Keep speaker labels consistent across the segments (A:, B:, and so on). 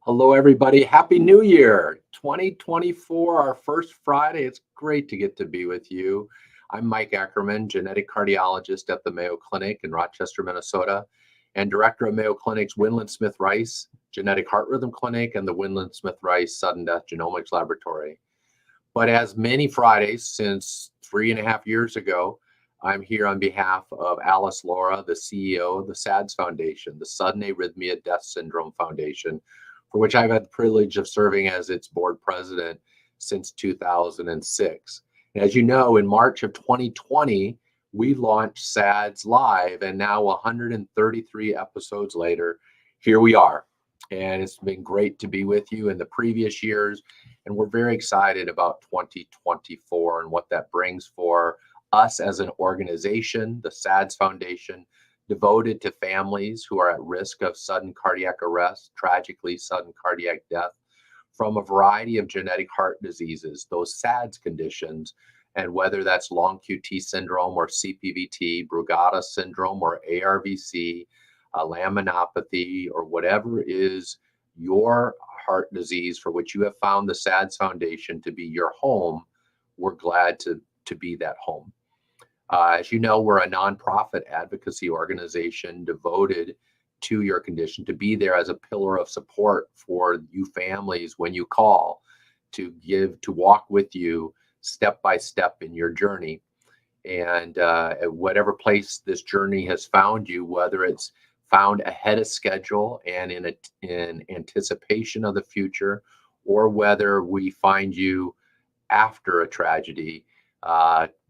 A: Hello, everybody. Happy New Year 2024, our first Friday. It's great to get to be with you. I'm Mike Ackerman, genetic cardiologist at the Mayo Clinic in Rochester, Minnesota, and director of Mayo Clinic's Winland Smith Rice Genetic Heart Rhythm Clinic and the Winland Smith Rice Sudden Death Genomics Laboratory. But as many Fridays since 3.5 years ago, I'm here on behalf of Alice Laura, the CEO of the SADS Foundation, the Sudden Arrhythmia Death Syndrome Foundation, for which I've had the privilege of serving as its board president since 2006. And as you know, in March of 2020, we launched SADS Live, and now 133 episodes later, here we are. And it's been great to be with you in the previous years, and we're very excited about 2024 and what that brings for us as an organization, the SADS Foundation, devoted to families who are at risk of sudden cardiac arrest, tragically sudden cardiac death, from a variety of genetic heart diseases, those SADS conditions, and whether that's long QT syndrome or CPVT, Brugada syndrome or ARVC, laminopathy, or whatever is your heart disease for which you have found the SADS Foundation to be your home, we're glad to be that home. As you know, we're a nonprofit advocacy organization devoted to your condition, to be there as a pillar of support for you families when you call, to walk with you step by step in your journey. And at whatever place this journey has found you, whether it's found ahead of schedule and in anticipation of the future, or whether we find you after a tragedy,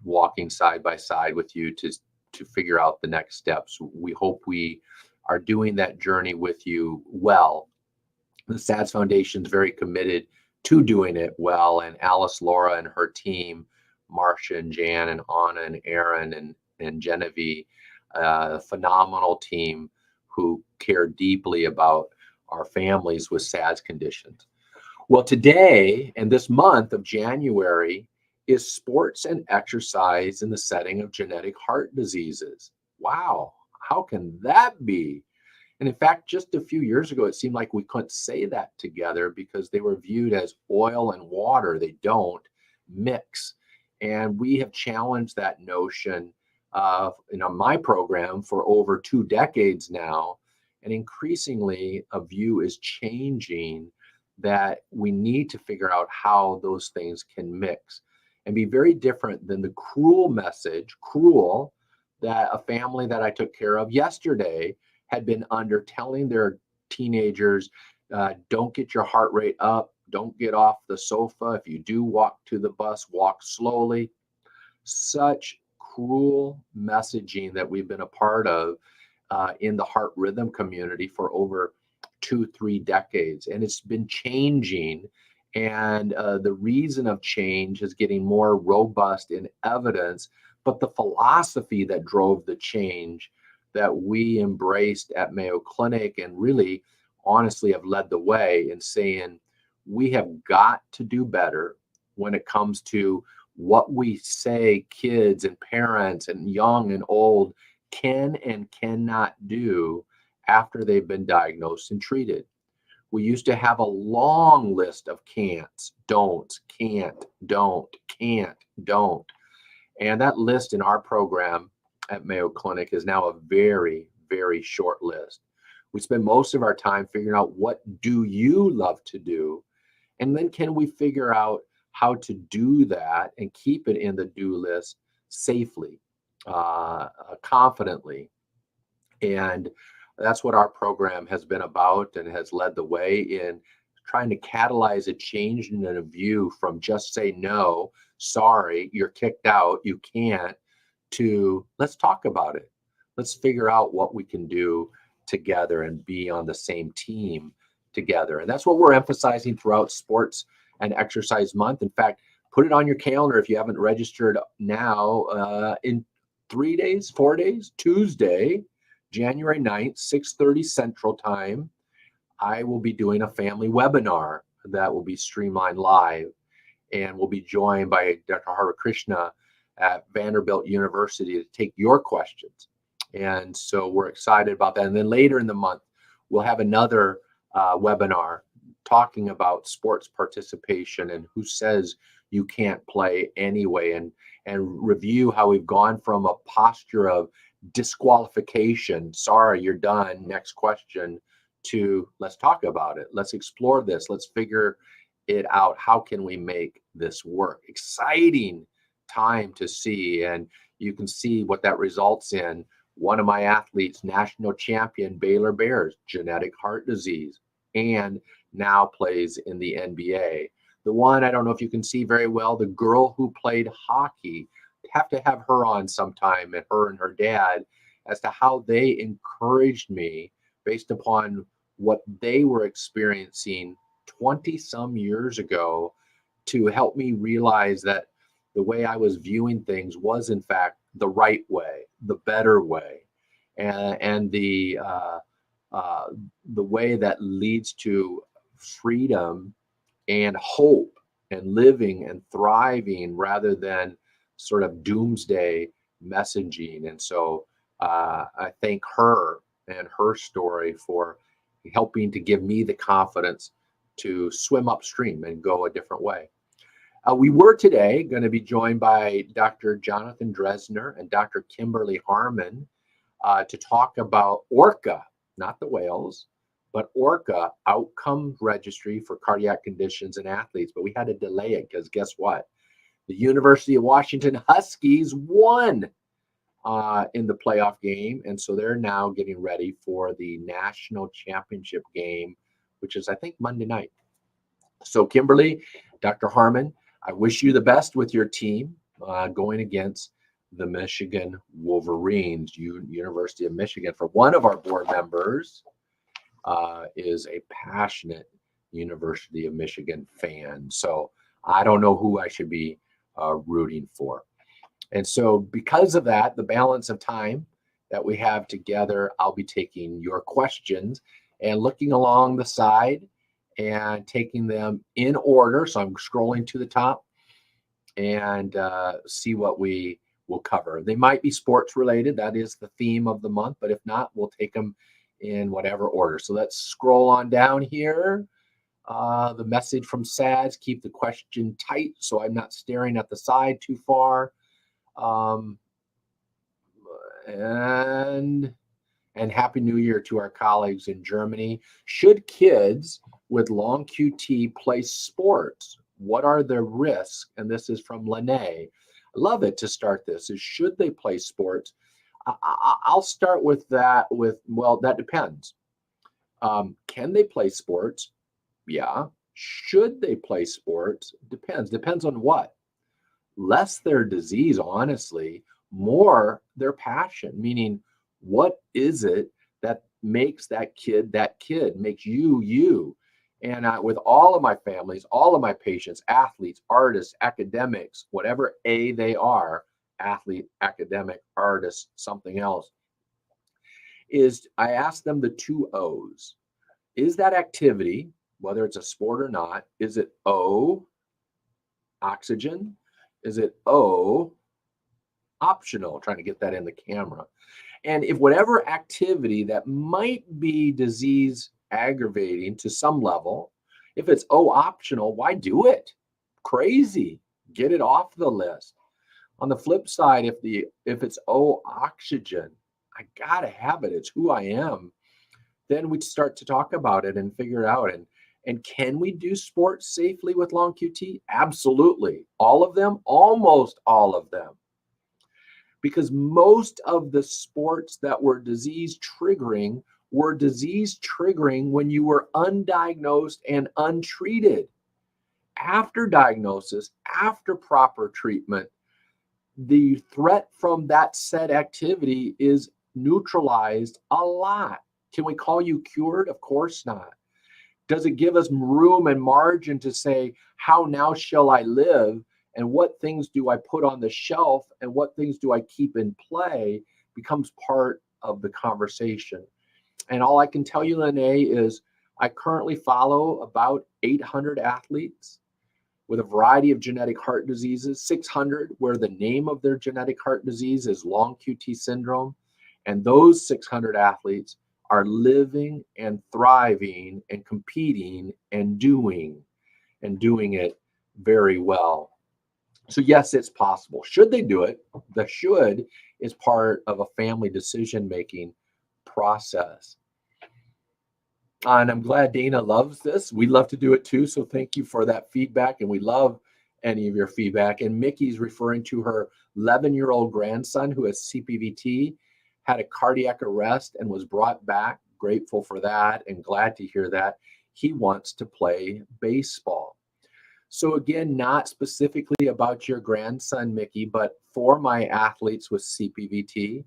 A: walking side by side with you to figure out the next steps. We hope we are doing that journey with you well. The SADS Foundation is very committed to doing it well, and Alice Laura and her team, Marcia and Jan and Anna and Aaron and Genevieve, a phenomenal team who care deeply about our families with SADS conditions. Well, today and this month of January is sports and exercise in the setting of genetic heart diseases. Wow, how can that be? And in fact, just a few years ago, it seemed like we couldn't say that together because they were viewed as oil and water. They don't mix. And we have challenged that notion in my program for over 2 decades now. And increasingly, a view is changing that we need to figure out how those things can mix and be very different than the cruel message, that a family that I took care of yesterday had been under, telling their teenagers, don't get your heart rate up, don't get off the sofa. If you do walk to the bus, walk slowly. Such cruel messaging that we've been a part of in the heart rhythm community for over 2-3 decades. And it's been changing. And the reason of change is getting more robust in evidence, but the philosophy that drove the change that we embraced at Mayo Clinic and really honestly have led the way in saying we have got to do better when it comes to what we say kids and parents and young and old can and cannot do after they've been diagnosed and treated. We used to have a long list of can'ts, don'ts, can't, don't, can't, don't. And that list in our program at Mayo Clinic is now a very, very short list. We spend most of our time figuring out what do you love to do? And then can we figure out how to do that and keep it in the do list safely, confidently. And that's what our program has been about and has led the way in trying to catalyze a change in a view from just say no, sorry, you're kicked out, you can't, to let's talk about it. Let's figure out what we can do together and be on the same team together. And that's what we're emphasizing throughout Sports and Exercise Month. In fact, put it on your calendar if you haven't registered now. In 3 days, 4 days, Tuesday, January 9th, 6:30 Central Time, I will be doing a family webinar that will be streamlined live, and we'll be joined by Dr. Hare Krishna at Vanderbilt University to take your questions. And so we're excited about that. And then later in the month, we'll have another webinar talking about sports participation and who says you can't play anyway, and review how we've gone from a posture of disqualification, sorry, you're done, next question, to let's talk about it, let's explore this, let's figure it out, how can we make this work. Exciting time to see, and you can see what that results in. One of my athletes, national champion Baylor Bears, genetic heart disease, and now plays in the NBA. The one, I don't know if you can see very well, the girl who played hockey, have to have her on sometime, and her dad, as to how they encouraged me based upon what they were experiencing 20 some years ago, to help me realize that the way I was viewing things was in fact the right way, the better way, and the way that leads to freedom and hope and living and thriving, rather than sort of doomsday messaging. And so I thank her and her story for helping to give me the confidence to swim upstream and go a different way. We were today going to be joined by Dr. Jonathan Drezner and Dr. Kimberly Harmon to talk about ORCCA, not the whales, but ORCCA, Outcome Registry for Cardiac Conditions in Athletes. But we had to delay it because guess what? The University of Washington Huskies won in the playoff game. And so they're now getting ready for the national championship game, which is, I think, Monday night. So Kimberly, Dr. Harmon, I wish you the best with your team going against the Michigan Wolverines. University of Michigan, for one of our board members, is a passionate University of Michigan fan. So I don't know who I should be rooting for. And so because of that, the balance of time that we have together, I'll be taking your questions and looking along the side and taking them in order. So I'm scrolling to the top and see what we will cover. They might be sports related. That is the theme of the month. But if not, we'll take them in whatever order. So let's scroll on down here. The message from SADS, keep the question tight so I'm not staring at the side too far. And Happy New Year to our colleagues in Germany. Should kids with long QT play sports? What are the risks? And this is from Lene. I love it to start this, is should they play sports? I'll start with that well, that depends. Can they play sports? Yeah. Should they play sports? Depends on what. Less their disease, honestly, more their passion, meaning what is it that makes that kid, makes you. And with all of my families, all of my patients, athletes, artists, academics, whatever A they are, athlete, academic, artist, something else, is I ask them the 2 O's. Is that activity, whether it's a sport or not, is it O, oxygen? Is it O, optional? Trying to get that in the camera. And if whatever activity that might be disease aggravating to some level, if it's O, optional, why do it? Crazy. Get it off the list. On the flip side, if it's O, oxygen, I gotta have it. It's who I am. Then we start to talk about it and figure it out. And can we do sports safely with long QT? Absolutely. All of them, almost all of them. Because most of the sports that were disease triggering when you were undiagnosed and untreated. After diagnosis, after proper treatment, the threat from that said activity is neutralized a lot. Can we call you cured? Of course not. Does it give us room and margin to say, how now shall I live? And what things do I put on the shelf and what things do I keep in play becomes part of the conversation. And all I can tell you, Lene, is I currently follow about 800 athletes with a variety of genetic heart diseases, 600 where the name of their genetic heart disease is long QT syndrome. And those 600 athletes are living and thriving and competing and doing it very well. So yes, it's possible. Should they do it? The should is part of a family decision-making process. And I'm glad Dana loves this. We love to do it too. So thank you for that feedback. And we love any of your feedback. And Mickey's referring to her 11-year-old grandson who has CPVT, had a cardiac arrest and was brought back. Grateful for that and glad to hear that. He wants to play baseball. So again, not specifically about your grandson, Mickey, but for my athletes with CPVT.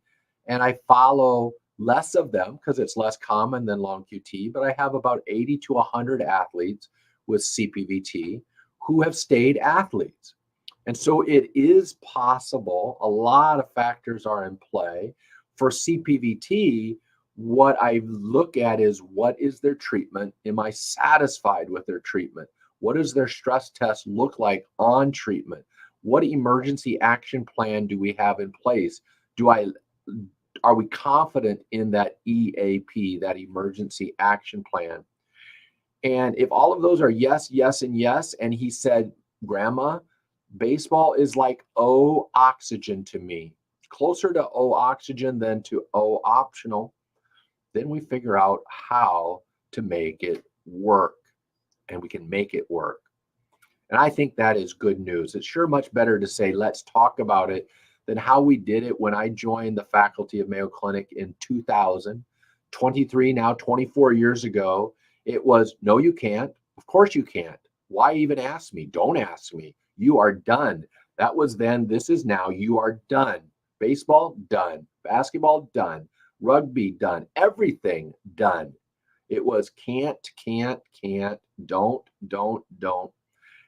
A: And I follow less of them because it's less common than long QT, but I have about 80 to 100 athletes with CPVT who have stayed athletes. And so it is possible. A lot of factors are in play. For CPVT, what I look at is, what is their treatment? Am I satisfied with their treatment? What does their stress test look like on treatment? What emergency action plan do we have in place? Are we confident in that EAP, that emergency action plan? And if all of those are yes, yes, and yes, and he said, Grandma, baseball is like O oxygen to me, closer to O oxygen than to O optional, then we figure out how to make it work. And we can make it work. And I think that is good news. It's sure much better to say, let's talk about it, than how we did it when I joined the faculty of Mayo Clinic in 2000, 23, now 24 years ago. It was, no, you can't. Of course you can't. Why even ask me? Don't ask me. You are done. That was then. This is now. You are done. Baseball, done. Basketball, done. Rugby, done. Everything, done. It was can't, don't.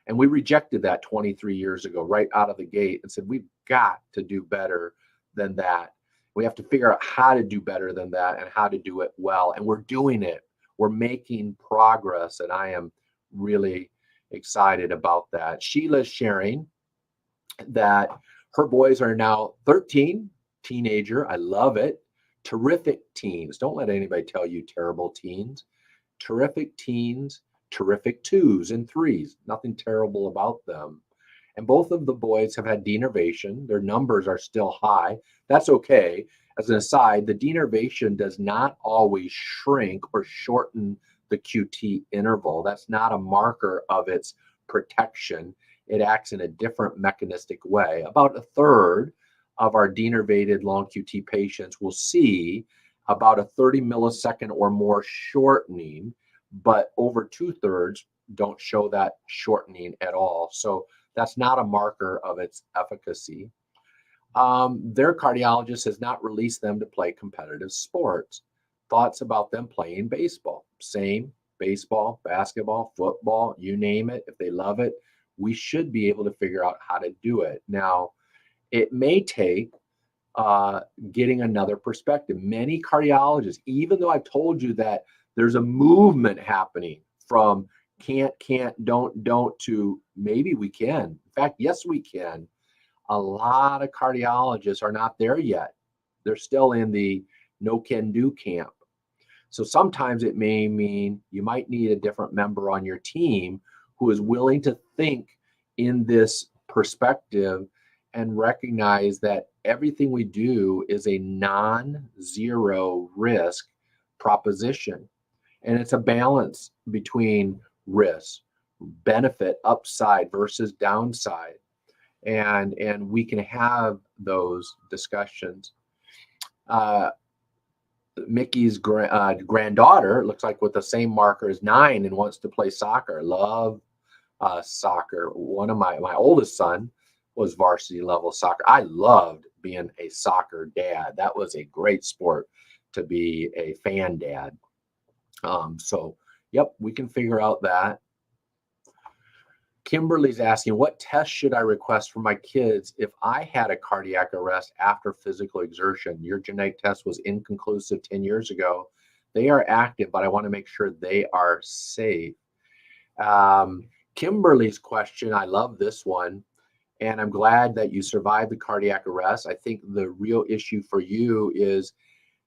A: And we rejected that 23 years ago, right out of the gate, and said, we've got to do better than that. We have to figure out how to do better than that and how to do it well. And we're doing it. We're making progress. And I am really excited about that. Sheila's sharing that her boys are now 13, teenager. I love it. Terrific teens. Don't let anybody tell you terrible teens. Terrific teens, terrific 2s and 3s. Nothing terrible about them. And both of the boys have had denervation. Their numbers are still high. That's okay. As an aside, the denervation does not always shrink or shorten the QT interval. That's not a marker of its protection. It acts in a different mechanistic way. About a third of our denervated long QT patients will see about a 30 millisecond or more shortening, but over 2/3 don't show that shortening at all. So that's not a marker of its efficacy. Their cardiologist has not released them to play competitive sports. Thoughts about them playing baseball? Same, baseball, basketball, football, you name it. If they love it, we should be able to figure out how to do it. Now, it may take getting another perspective. Many cardiologists, even though I've told you that there's a movement happening from can't, don't to maybe we can. In fact, yes, we can. A lot of cardiologists are not there yet. They're still in the no can do camp. So sometimes it may mean you might need a different member on your team who is willing to think in this perspective and recognize that everything we do is a non-zero risk proposition. And it's a balance between risk, benefit, upside versus downside. And we can have those discussions. Mickey's granddaughter looks like with the same marker is 9 and wants to play soccer. Love soccer. One of my oldest son was varsity level soccer. I loved being a soccer dad. That was a great sport to be a fan dad. So, yep, we can figure out that. Kimberly's asking, what test should I request for my kids if I had a cardiac arrest after physical exertion? Your genetic test was inconclusive 10 years ago. They are active, but I want to make sure they are safe. Kimberly's question, I love this one. And I'm glad that you survived the cardiac arrest. I think the real issue for you is,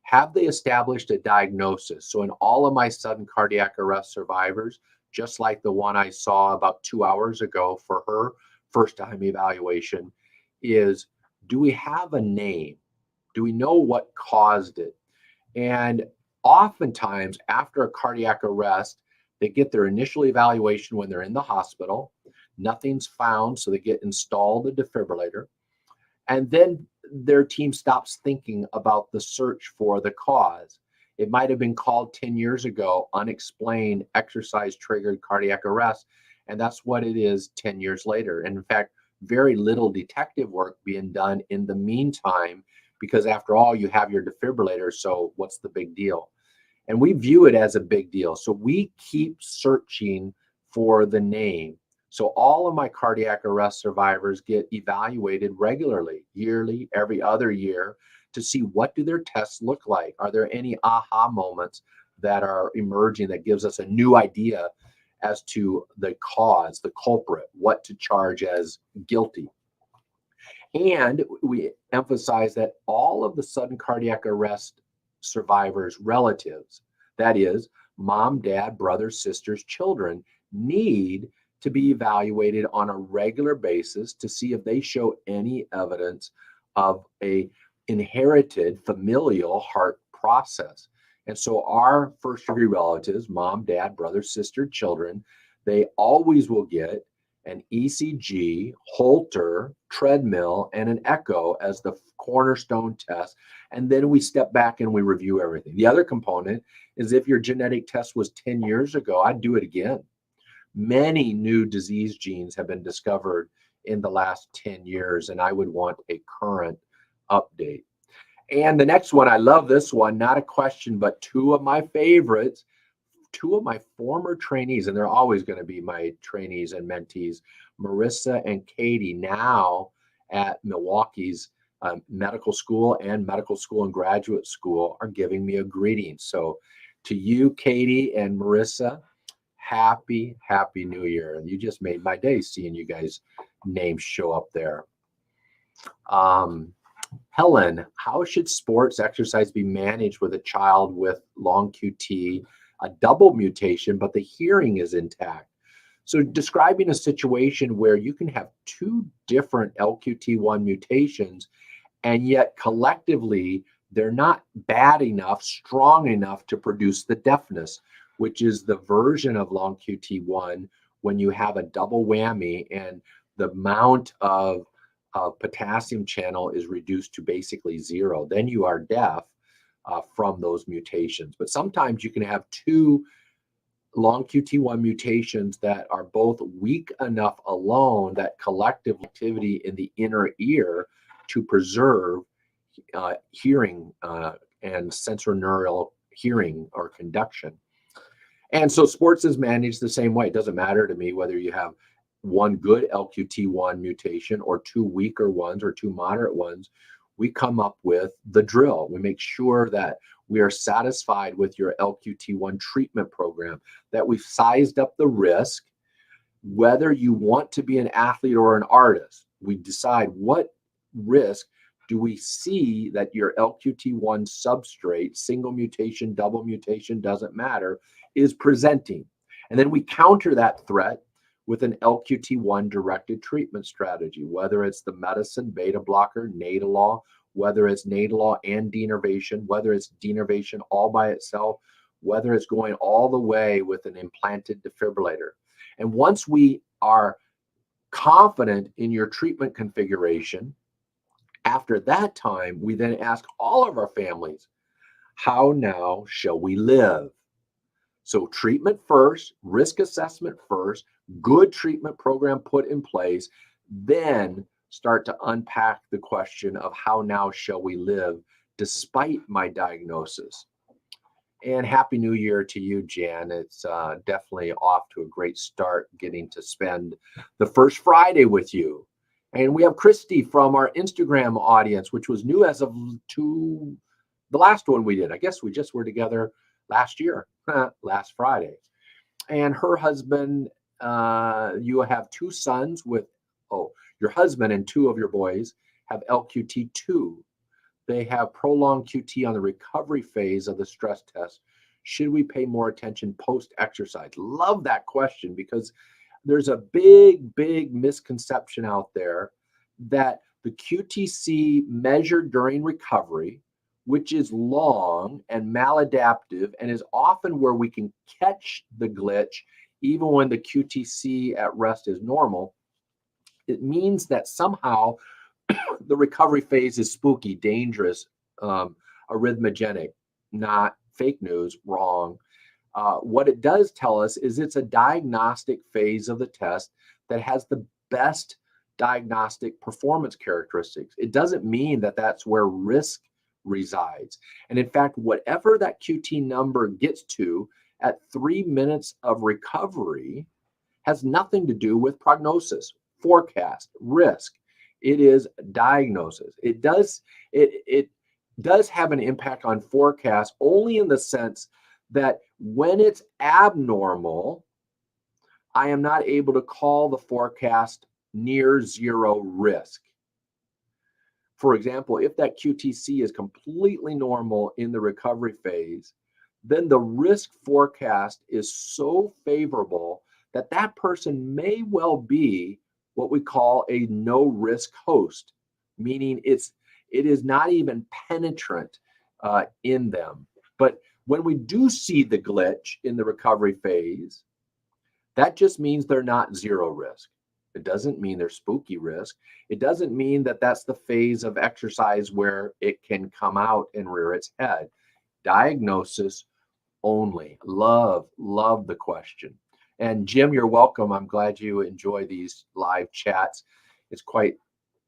A: Have they established a diagnosis? So in all of my sudden cardiac arrest survivors, just like the one I saw about 2 hours ago for her first time evaluation, is do we have a name? Do we know what caused it? And oftentimes after a cardiac arrest, they get their initial evaluation when they're in the hospital. Nothing's found, so they get installed a defibrillator. And then their team stops thinking about the search for the cause. It might have been called 10 years ago, unexplained exercise triggered cardiac arrest. And that's what it is 10 years later. And in fact, very little detective work being done in the meantime, because after all, you have your defibrillator. So what's the big deal? And we view it as a big deal. So we keep searching for the name. So all of my cardiac arrest survivors get evaluated regularly, yearly, every other year, to see what do their tests look like. Are there any aha moments that are emerging that gives us a new idea as to the cause, the culprit, what to charge as guilty? And we emphasize that all of the sudden cardiac arrest survivors' relatives, that is, mom, dad, brothers, sisters, children, need to be evaluated on a regular basis to see if they show any evidence of a inherited familial heart process. And so our first degree relatives, mom, dad, brother, sister, children, they always will get an ECG, Holter, treadmill, and an echo as the cornerstone test. And then we step back and we review everything. The other component is if your genetic test was 10 years ago, I'd do it again. Many new disease genes have been discovered in the last 10 years, and I would want a current update. And the next one, I love this one, not a question, but two of my favorites, two of my former trainees, and they're always going to be my trainees and mentees, Marissa and Katie, now at Milwaukee's medical school and graduate school, are giving me a greeting. So to you, Katie and Marissa, happy New Year. And you just made my day seeing you guys' names show up there. Helen, how should sports exercise be managed with a child with long QT, a double mutation, but the hearing is intact? So describing a situation where you can have two different LQT1 mutations, and yet collectively, they're not bad enough, strong enough to produce the deafness, which is the version of long QT1 when you have a double whammy and the amount of potassium channel is reduced to basically zero. Then you are deaf from those mutations. But sometimes you can have two long QT1 mutations that are both weak enough alone that collective activity in the inner ear to preserve hearing and sensorineural hearing or conduction. And so sports is managed the same way. It doesn't matter to me whether you have one good LQT1 mutation or two weaker ones or two moderate ones. We come up with the drill. We make sure that we are satisfied with your LQT1 treatment program, that we've sized up the risk, whether you want to be an athlete or an artist. We decide what risk do we see that your LQT1 substrate, single mutation, double mutation, doesn't matter, is presenting. And then we counter that threat with an LQT1 directed treatment strategy, whether it's the medicine beta blocker, Nadolol, whether it's Nadolol and denervation, whether it's denervation all by itself, whether it's going all the way with an implanted defibrillator. And once we are confident in your treatment configuration, after that time, we then ask all of our families, how now shall we live? So treatment first, risk assessment first, good treatment program put in place, then start to unpack the question of how now shall we live despite my diagnosis. And Happy New Year to you, Jan. It's definitely off to a great start getting to spend the first Friday with you. And we have Christy from our Instagram audience, which was new as of to the last one we did. I guess we just were together last year, last Friday. And her husband, you have two sons with, your husband and two of your boys have LQT2. they have prolonged QT on the recovery phase of the stress test. Should we pay more attention post-exercise? Love that question, because there's a big misconception out there that the QTC measured during recovery, which is long and maladaptive and is often where we can catch the glitch even when the QTC at rest is normal, it means that somehow the recovery phase is spooky, dangerous, arrhythmogenic. Not fake news, wrong. What it does tell us is it's a diagnostic phase of the test that has the best diagnostic performance characteristics. It doesn't mean that that's where risk resides. And in fact, whatever that QT number gets to at 3 minutes of recovery has nothing to do with prognosis, forecast, risk. It is diagnosis. It does have an impact on forecast only in the sense that when it's abnormal, I am not able to call the forecast near zero risk. For example, if that QTC is completely normal in the recovery phase, then the risk forecast is so favorable that that person may well be what we call a no risk host, meaning it is not even penetrant in them. But when we do see the glitch in the recovery phase, that just means they're not zero risk. It doesn't mean they're spooky risk. It doesn't mean that that's the phase of exercise where it can come out and rear its head. Diagnosis only. Love the question. And Jim, you're welcome. I'm glad you enjoy these live chats. It's quite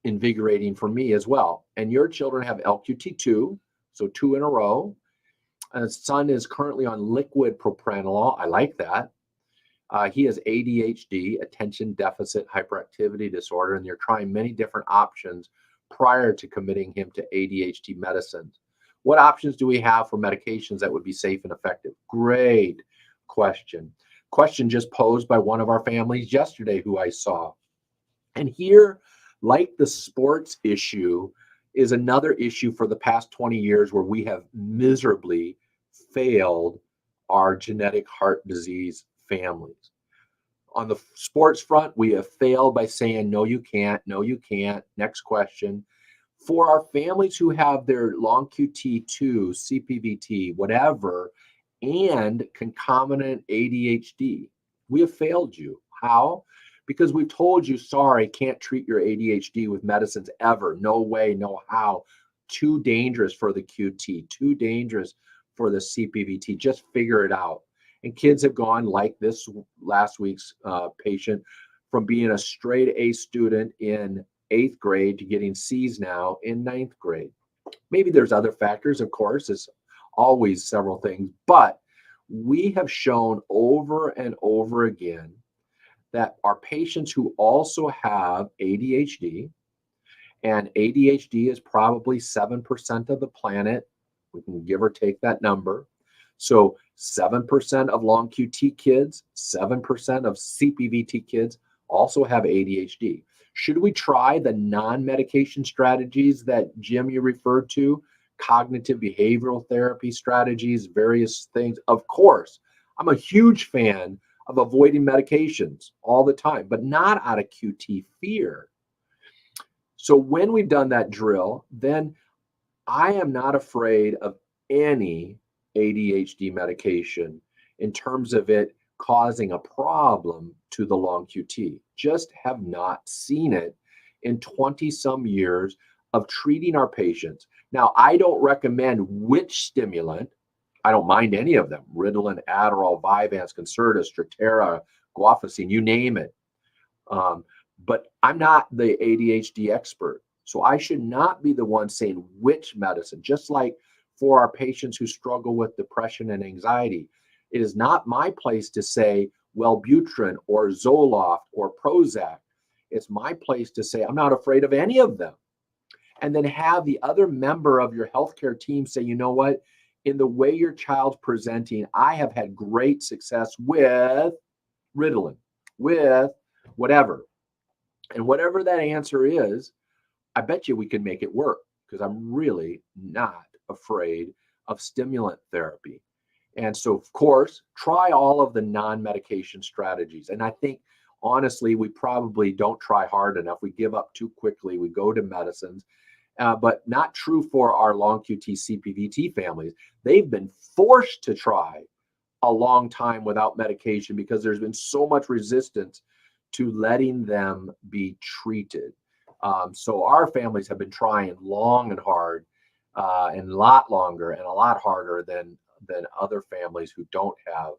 A: invigorating for me as well. And your children have LQT2, so 2 in a row. Son is currently on liquid propranolol. I like that. He has ADHD, attention deficit hyperactivity disorder, and they're trying many different options prior to committing him to ADHD medicines. What options do we have for medications that would be safe and effective? Great question. Question just posed by one of our families yesterday who I saw. And here, like the sports issue, is another issue for the past 20 years where we have miserably failed our genetic heart disease families. On the sports front, we have failed by saying, no, you can't, no, you can't. Next question. For our families who have their long QT2, CPVT, whatever, and concomitant ADHD, we have failed you. How? Because we've told you, sorry, can't treat your ADHD with medicines ever. No way, no how. Too dangerous for the QT, too dangerous for the CPVT. Just figure it out. And kids have gone, like this last week's patient, from being a straight A student in 8th grade to getting C's now in 9th grade. Maybe there's other factors, of course. It's always several things. But we have shown over and over again that our patients who also have ADHD, and ADHD is probably 7% of the planet, we can give or take that number. So 7% of long QT kids, 7% of CPVT kids also have ADHD. Should we try the non-medication strategies that Jim, you referred to? Cognitive behavioral therapy strategies, various things. Of course, I'm a huge fan of avoiding medications all the time, but not out of QT fear. So when we've done that drill, then I am not afraid of any ADHD medication in terms of it causing a problem to the long QT. Just have not seen it in 20 some years of treating our patients. Now, I don't recommend which stimulant. I don't mind any of them. Ritalin, Adderall, Vyvanse, Concerta, Strattera, Guanfacine, you name it. But I'm not the ADHD expert. So I should not be the one saying which medicine, just like for our patients who struggle with depression and anxiety. It is not my place to say Wellbutrin or Zoloft or Prozac. It's my place to say I'm not afraid of any of them. And then have the other member of your healthcare team say, you know what, in the way your child's presenting, I have had great success with Ritalin, with whatever. And whatever that answer is, I bet you we can make it work because I'm really not afraid of stimulant therapy. And so, of course, try all of the non-medication strategies. And I think, honestly, we probably don't try hard enough. We give up too quickly. We go to medicines, but not true for our long QT CPVT families. They've been forced to try a long time without medication because there's been so much resistance to letting them be treated. So our families have been trying long and hard, and a lot longer and a lot harder than other families who don't have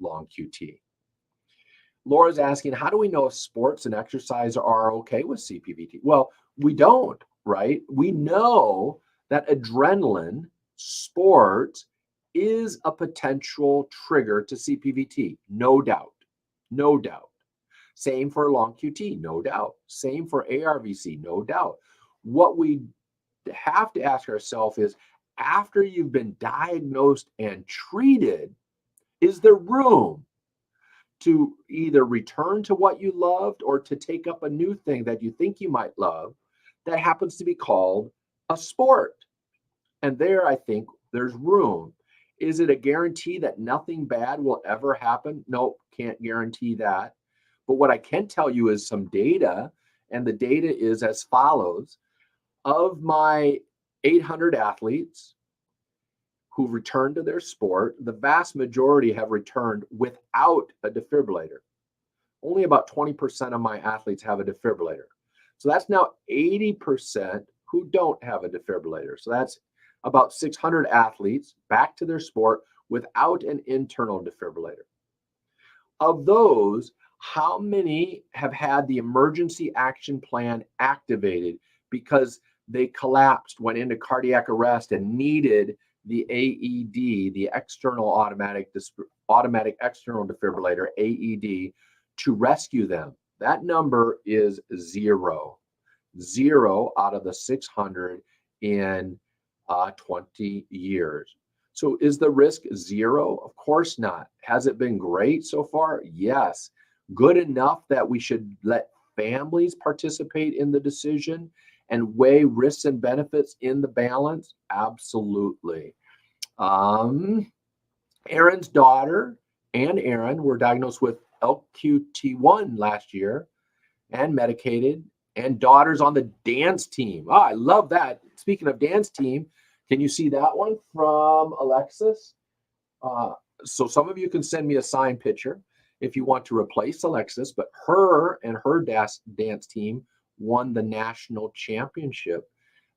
A: long QT. Laura's asking, how do we know if sports and exercise are okay with CPVT? Well, we don't, right? We know that adrenaline, sports, is a potential trigger to CPVT, no doubt, no doubt. Same for long QT, no doubt. Same for ARVC, no doubt. What we have to ask ourselves is, after you've been diagnosed and treated, is there room to either return to what you loved or to take up a new thing that you think you might love that happens to be called a sport? And there, I think there's room. Is it a guarantee that nothing bad will ever happen? Nope, can't guarantee that. But what I can tell you is some data, and the data is as follows. Of my 800 athletes who returned to their sport, the vast majority have returned without a defibrillator. Only about 20% of my athletes have a defibrillator. So that's now 80% who don't have a defibrillator. So that's about 600 athletes back to their sport without an internal defibrillator. Of those, how many have had the emergency action plan activated because they collapsed, went into cardiac arrest, and needed the AED, the automatic external defibrillator, AED, to rescue them? That number is 0. 0 out of the 600 in 20 years. So is the risk 0? Of course not. Has it been great so far? Yes. Good enough that we should let families participate in the decision and weigh risks and benefits in the balance? Absolutely. Aaron's daughter and Aaron were diagnosed with LQT1 last year and medicated, and daughter's on the dance team. Oh, I love that. Speaking of dance team, can you see that one from Alexis? So some of you can send me a signed picture if you want to replace Alexis, but her and her dance team won the national championship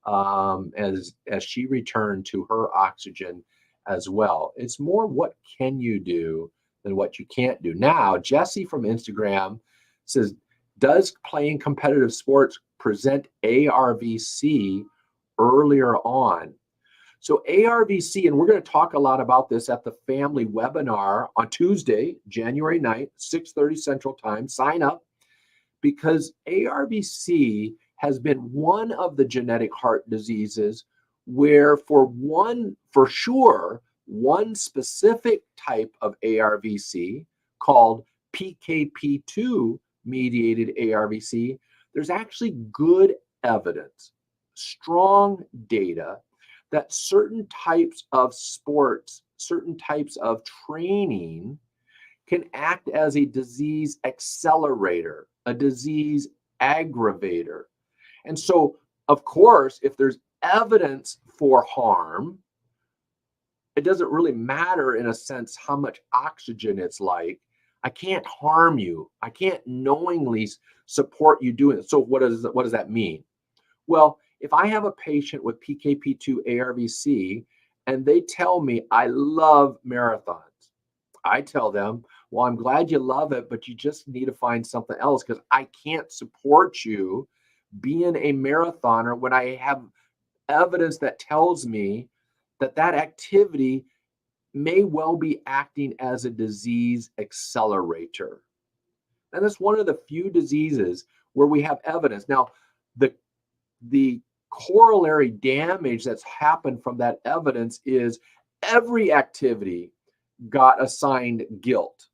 A: as she returned to her oxygen as well. It's more what can you do than what you can't do. Now, Jesse from Instagram says, does playing competitive sports present ARVC earlier on? So ARVC, and we're going to talk a lot about this at the family webinar on Tuesday, January 9th, 6:30 Central Time. Sign up, because ARVC has been one of the genetic heart diseases where one specific type of ARVC called PKP2 mediated ARVC, there's actually good evidence, strong data, that certain types of sports, certain types of training can act as a disease accelerator, a disease aggravator. And so, of course, if there's evidence for harm, it doesn't really matter in a sense how much oxygen it's like. I can't harm you. I can't knowingly support you doing it. So what does that mean? Well, if I have a patient with PKP2 ARVC and they tell me, I love marathons, I tell them, well, I'm glad you love it, but you just need to find something else, because I can't support you being a marathoner when I have evidence that tells me that activity may well be acting as a disease accelerator. And that's one of the few diseases where we have evidence. Now, the corollary damage that's happened from that evidence is every activity got assigned guilt.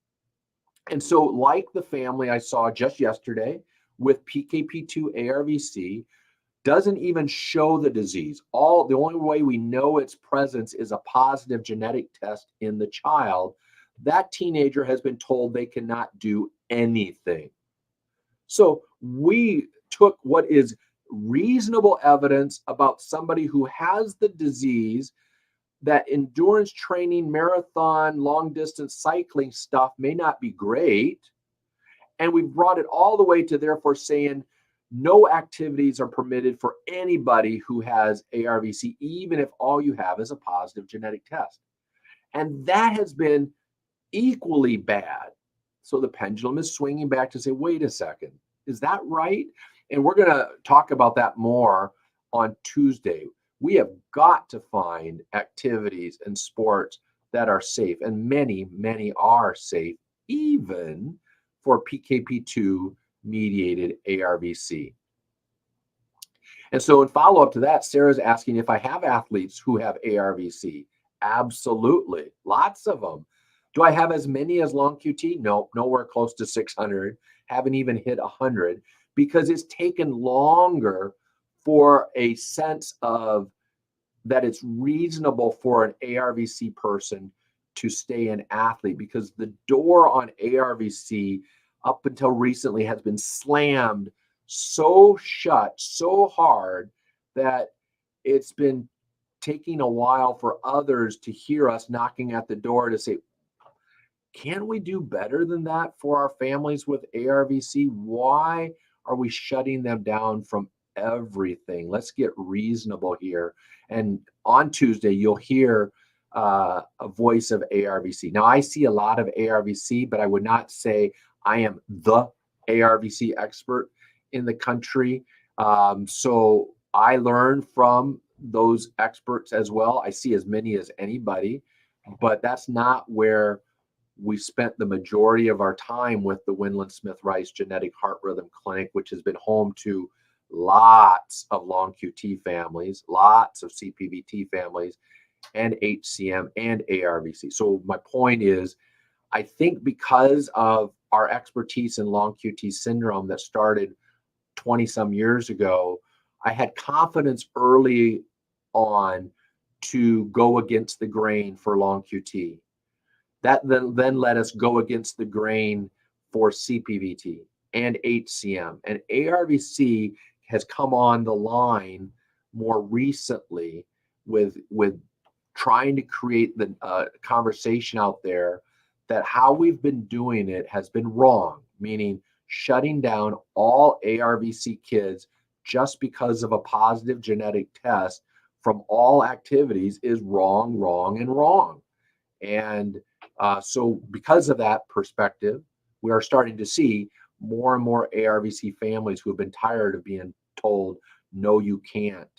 A: And so, like the family I saw just yesterday with PKP2 ARVC, doesn't even show the disease. The only way we know its presence is a positive genetic test in the child. That teenager has been told they cannot do anything. So we took what is reasonable evidence about somebody who has the disease, that endurance training, marathon, long distance cycling stuff may not be great. And we brought it all the way to therefore saying no activities are permitted for anybody who has ARVC, even if all you have is a positive genetic test. And that has been equally bad. So the pendulum is swinging back to say, wait a second, is that right? And we're going to talk about that more on Tuesday. We have got to find activities and sports that are safe, and many, many are safe, even for PKP2 mediated ARVC. And so in follow-up to that, Sarah's asking if I have athletes who have ARVC. Absolutely, lots of them. Do I have as many as long QT? No, nowhere close to 600. Haven't even hit 100, because it's taken longer for a sense of that it's reasonable for an ARVC person to stay an athlete, because the door on ARVC up until recently has been slammed so shut, so hard, that it's been taking a while for others to hear us knocking at the door to say, can we do better than that for our families with ARVC? Why are we shutting them down from everything? Let's get reasonable here. And on Tuesday, you'll hear a voice of ARVC. Now, I see a lot of ARVC, but I would not say I am the ARVC expert in the country. So I learn from those experts as well. I see as many as anybody, but that's not where we spent the majority of our time with the Winland Smith Rice Genetic Heart Rhythm Clinic, which has been home to lots of long QT families, lots of CPVT families, and HCM and ARVC. So my point is, I think because of our expertise in long QT syndrome that started 20 some years ago, I had confidence early on to go against the grain for long QT. That then let us go against the grain for CPVT and HCM. And ARVC has come on the line more recently with trying to create the conversation out there that how we've been doing it has been wrong, meaning shutting down all ARVC kids just because of a positive genetic test from all activities is wrong, wrong, and wrong. And so because of that perspective, we are starting to see more and more ARVC families who have been tired of being told, no, you can't,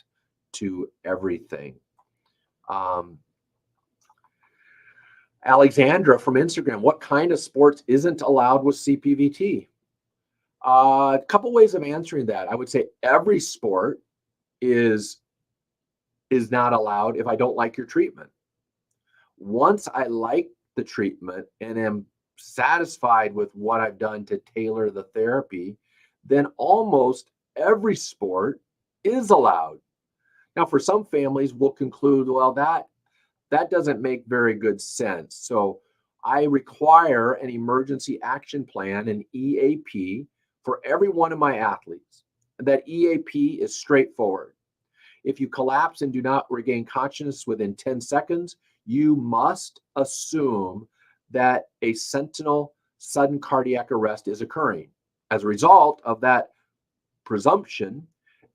A: to everything. Alexandra from Instagram, what kind of sports isn't allowed with CPVT? A couple ways of answering that. I would say every sport is not allowed if I don't like your treatment. Once I like the treatment and am satisfied with what I've done to tailor the therapy, then almost every sport is allowed. Now, for some families, we'll conclude, well, that doesn't make very good sense. So I require an emergency action plan, an EAP, for every one of my athletes. That EAP is straightforward. If you collapse and do not regain consciousness within 10 seconds, you must assume that a sentinel sudden cardiac arrest is occurring. As a result of that presumption,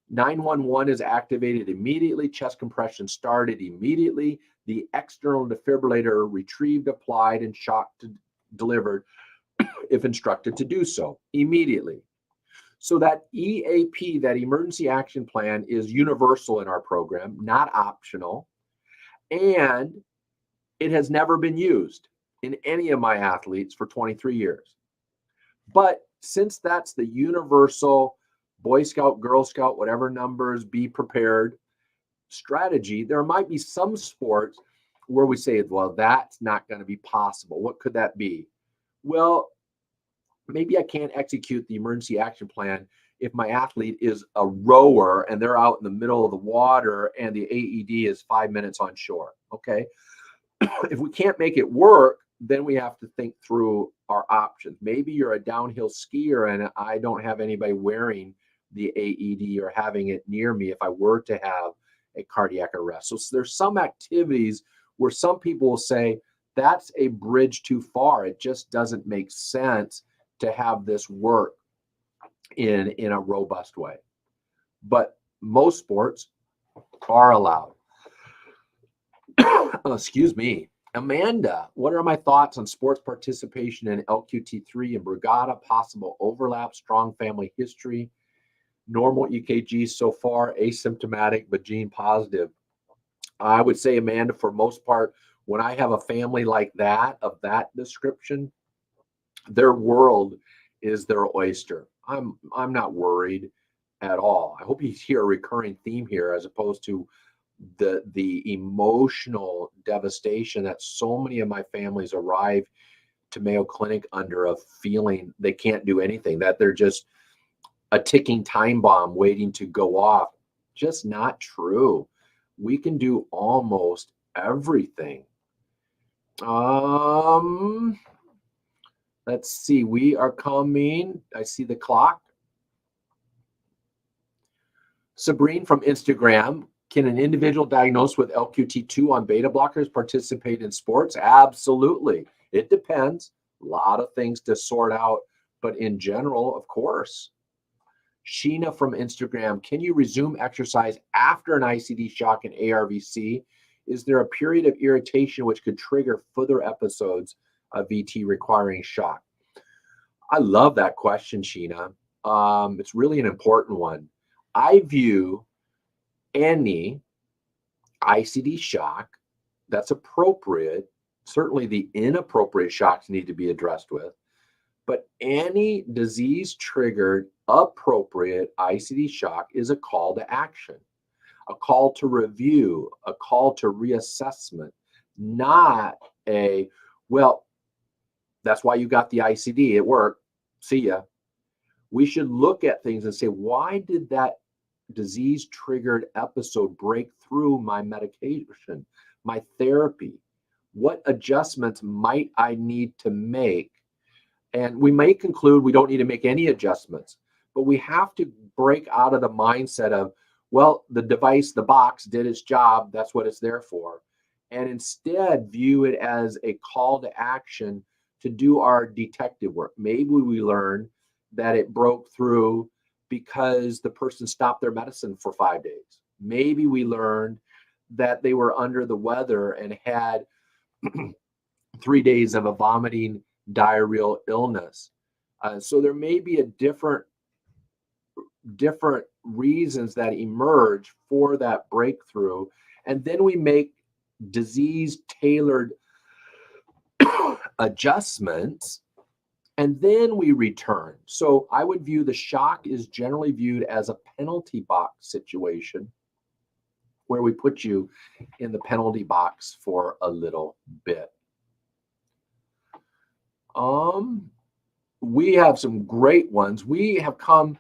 A: 911 is activated immediately, chest compression started immediately, the external defibrillator retrieved, applied, and shock delivered if instructed to do so immediately. So that EAP, that emergency action plan, is universal in our program, not optional, and it has never been used in any of my athletes for 23 years. But since that's the universal Boy Scout, Girl Scout, whatever numbers, be prepared strategy, there might be some sports where we say, well, that's not going to be possible. What could that be? Well, maybe I can't execute the emergency action plan if my athlete is a rower and they're out in the middle of the water and the AED is 5 minutes on shore. Okay. If we can't make it work, then we have to think through our options. Maybe you're a downhill skier and I don't have anybody wearing the AED or having it near me if I were to have a cardiac arrest. So there's some activities where some people will say that's a bridge too far. It just doesn't make sense to have this work in a robust way. But most sports are allowed. Oh, excuse me. Amanda, what are my thoughts on sports participation in LQT3 and Brigada, possible overlap, strong family history, normal EKG so far, asymptomatic, but gene positive? I would say, Amanda, for most part, when I have a family like that, of that description, their world is their oyster. I'm not worried at all. I hope you hear a recurring theme here as opposed to the emotional devastation that so many of my families arrive to Mayo Clinic under, of feeling they can't do anything, that they're just a ticking time bomb waiting to go off. Just not true. We can do almost everything. Let's see. We are coming. I see the clock. Sabrine from Instagram. Can an individual diagnosed with LQT2 on beta blockers participate in sports? Absolutely. It depends. A lot of things to sort out, but in general, of course. Sheena from Instagram. Can you resume exercise after an ICD shock and ARVC? Is there a period of irritation which could trigger further episodes of VT requiring shock? I love that question, Sheena. It's really an important one. I view any ICD shock that's appropriate, certainly the inappropriate shocks need to be addressed with, but any disease-triggered appropriate ICD shock is a call to action, a call to review, a call to reassessment, not a, well, that's why you got the ICD, it worked, see ya. We should look at things and say, why did that disease-triggered episode break through my medication, my therapy? What adjustments might I need to make? And we may conclude we don't need to make any adjustments, but we have to break out of the mindset of, well, the device, the box did its job, that's what it's there for. And instead view it as a call to action to do our detective work. Maybe we learn that it broke through because the person stopped their medicine for 5 days. Maybe we learned that they were under the weather and had 3 days of a vomiting diarrheal illness. So there may be a different reasons that emerge for that breakthrough. And then we make disease-tailored adjustments, and then we return. So I would view the shock is generally viewed as a penalty box situation where we put you in the penalty box for a little bit. We have some great ones. We have come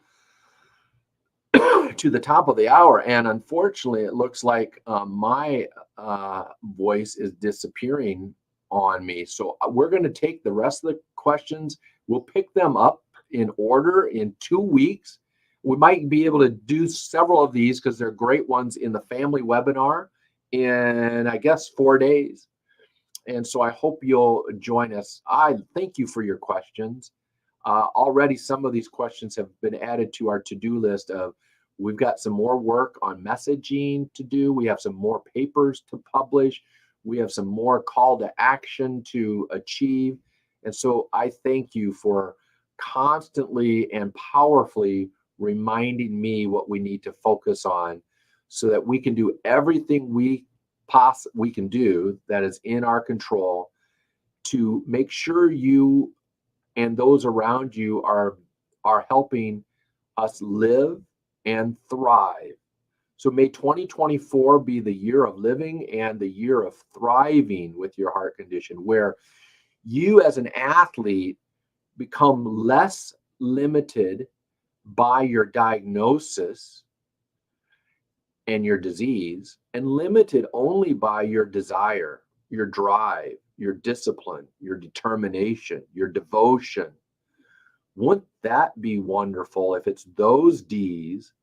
A: to the top of the hour, and unfortunately, it looks like my voice is disappearing on me. So we're going to take the rest of the questions. We'll pick them up in order in 2 weeks. We might be able to do several of these because they're great ones in the family webinar in, I guess, 4 days. And so I hope you'll join us. I thank you for your questions. Already some of these questions have been added to our to-do list of, we've got some more work on messaging to do. We have some more papers to publish. We have some more call to action to achieve. And so I thank you for constantly and powerfully reminding me what we need to focus on so that we can do everything we can do that is in our control to make sure you and those around you are helping us live and thrive. So may 2024 be the year of living and the year of thriving with your heart condition, where you as an athlete become less limited by your diagnosis and your disease, and limited only by your desire, your drive, your discipline, your determination, your devotion. Wouldn't that be wonderful if it's those D's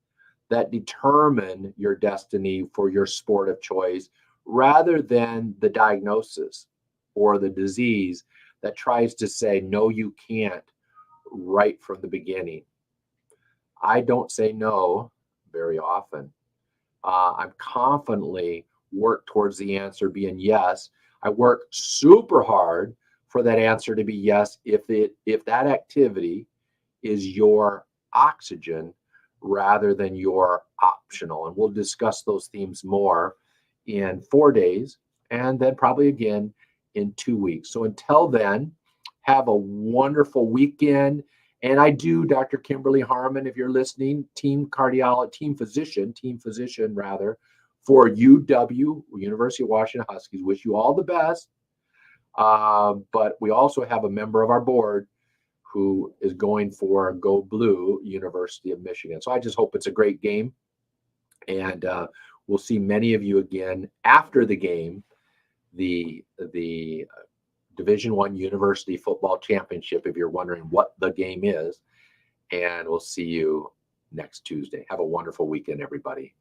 A: that determine your destiny for your sport of choice rather than the diagnosis or the disease that tries to say, no, you can't, right from the beginning? I don't say no very often. I'm confidently work towards the answer being yes. I work super hard for that answer to be yes if that activity is your oxygen rather than your optional. And we'll discuss those themes more in 4 days and then probably again in 2 weeks. So until then, have a wonderful weekend. And I do, Dr. Kimberly Harmon, if you're listening, team physician rather, for UW, University of Washington Huskies, wish you all the best. But we also have a member of our board who is going for Go Blue, University of Michigan. So I just hope it's a great game. And we'll see many of you again after the game, the Division I University Football Championship, if you're wondering what the game is. And we'll see you next Tuesday. Have a wonderful weekend, everybody.